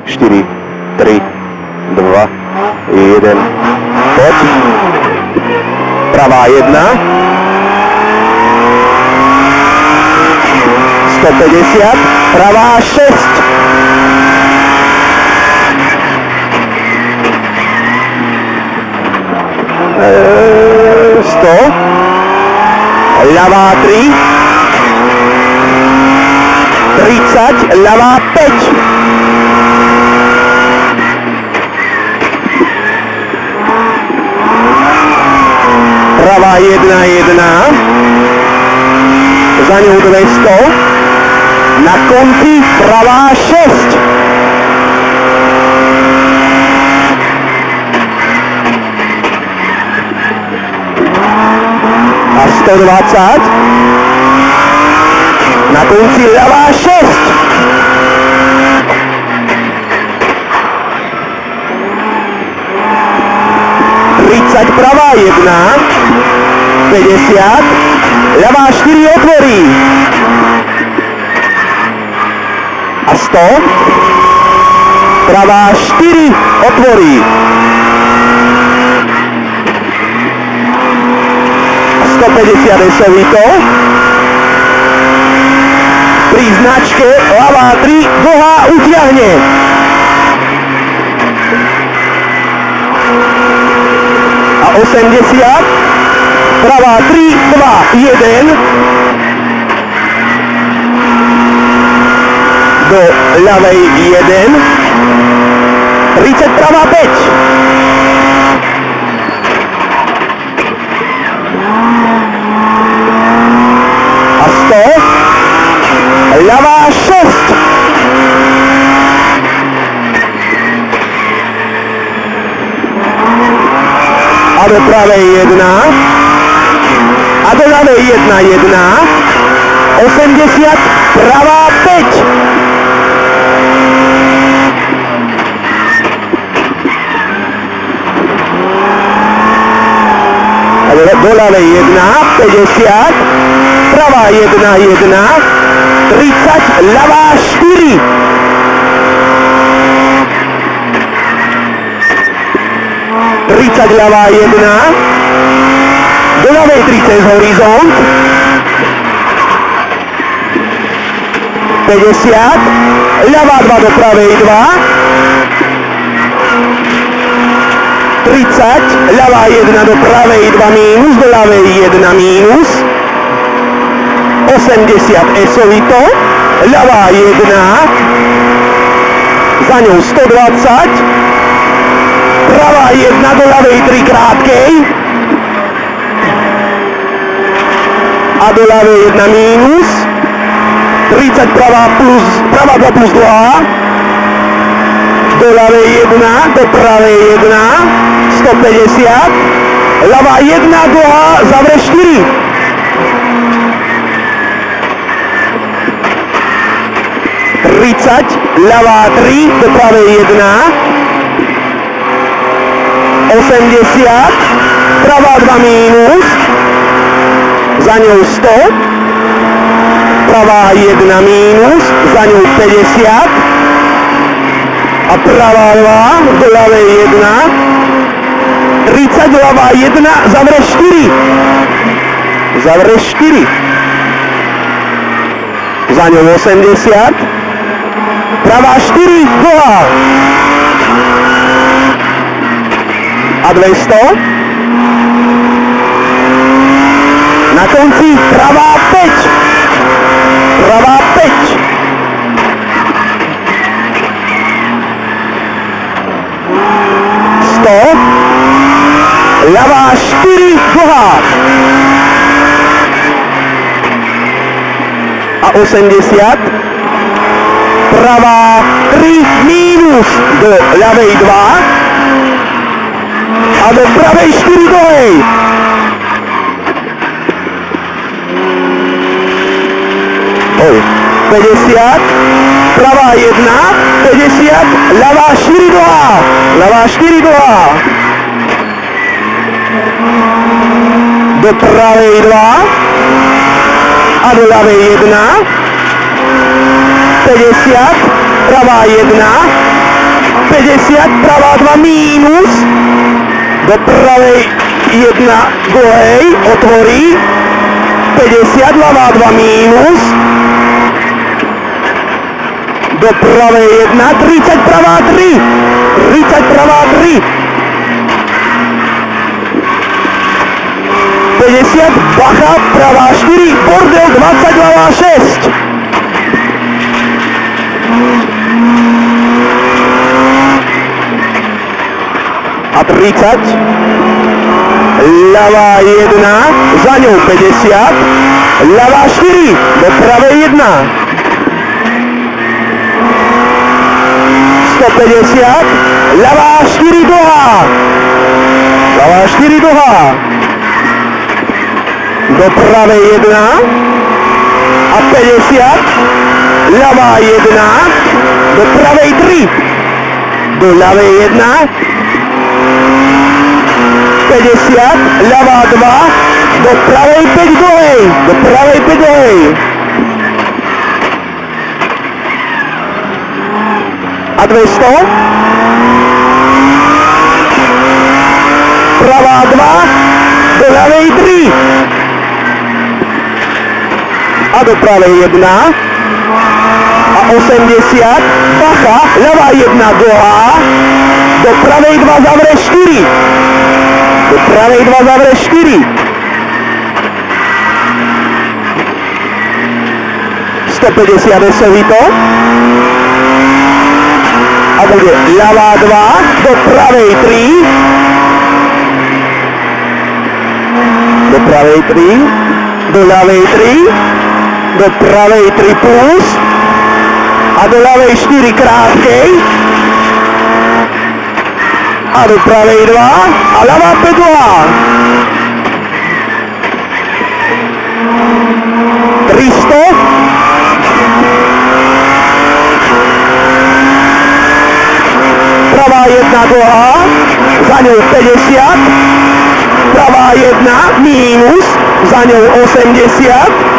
4, 3, 2, 1. Poď. Pravá 1. 150. Pravá 6. 100. Ľavá 3. 30. Ľavá 5. Pravá 1, 1. Za ňou 200. Na konci pravá 6. A 120. Na konci ľavá 6. 30, pravá 1. 50. Ľavá 4 otvorí. A 100. Pravá 4 otvorí. 150 esovito. Pri značke ľavá 3 dlhá utiahne. A 80. Pravá 3, 2, 1. Do ľavej 1. 30, pravá 5. A 100. Ľavá 6. A do pravej 1. A do ľavej 1, 1. 80, pravá 5. A do ľavej 1, 50. Pravá 1, 1. 30, ľavá 4. Ľavá 1. Do ľavej 3 cez horizont. 50. Ľavá 2 do pravej 2. 30. Ľavá 1 do pravej 2 mínus. Do ľavej 1 mínus. 80 esovito. Ľavá 1. Za ňou 120. Pravá 1 do ľavej 3 krátkej. A do ľavej 1 mínus. 30 pravá 2 plus 2. Do ľavej 1, do pravej 1. 150. Ľavá 1 dlhá, zavre 4. Ľavá 3 do pravej 1. 80, pravá 2 mínus, za ňou 100, pravá 1 mínus, za ňou 50 a pravá 2 do ľavej 1, 30, ľavá 1, zavre 4, zavre 4, za ňou 80, pravá 4, dlhá. A 200. Na konci pravá 5. Pravá 5. 100. Ľavá 4 dlhá. A 80. Pravá 3 mínus do ľavej 2. A do pravej 4 dlhej. Oj, 50, pravá 1, 50, ľavá 4 dlhá. Ľavá 4 dlhá. Do pravej 2. A do ľavej 1. 50, pravá 1. 150, pravá 2 mínus, do pravej 1, dlhej, otvorí, 50, ľavá 2 mínus, do pravej 1, 30, pravá 3, 30, pravá 3, 50, bacha, pravá 4, bordel 20, ľavá 6. A 30, ľavá 1, za ňou 50, ľavá 4, do pravej 1. 150, ľavá 4 dlhá, ľavá 4 dlhá, do pravej 1 a 50, ľavá 1, do pravej 3, do ľavej 1, 50, ľavá 2, do pravej 5 dlhej, do pravej 5 dlhej. A 200, pravá 2, do ľavej 3 a do pravej 1 a 80, bacha, ľavá 1 dlhá, do pravej 2 zavre 4, do pravej 2 zavre 4, 150 esovito a bude ľavá 2, do pravej 3, do pravej 3, do ľavej 3, do pravej 3 plus a do ľavej 4 krátkej a do pravej 2 a ľavá 5 dlhá. 300, pravá 1 dlhá, za ňou 50, pravá 1 mínus, za ňou 80,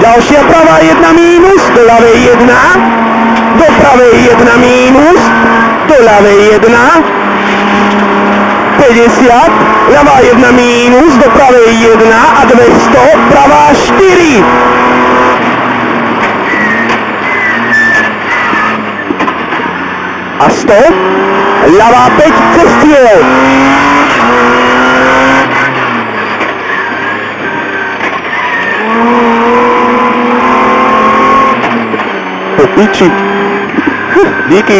ďalšia pravá 1 mínus, do ľavej 1, do pravej 1 mínus, do ľavej 1, 50, ľavá 1 mínus, do pravej 1 a 200, pravá 4. A 100, ľavá 5 cez cieľ. Po piči. Díky.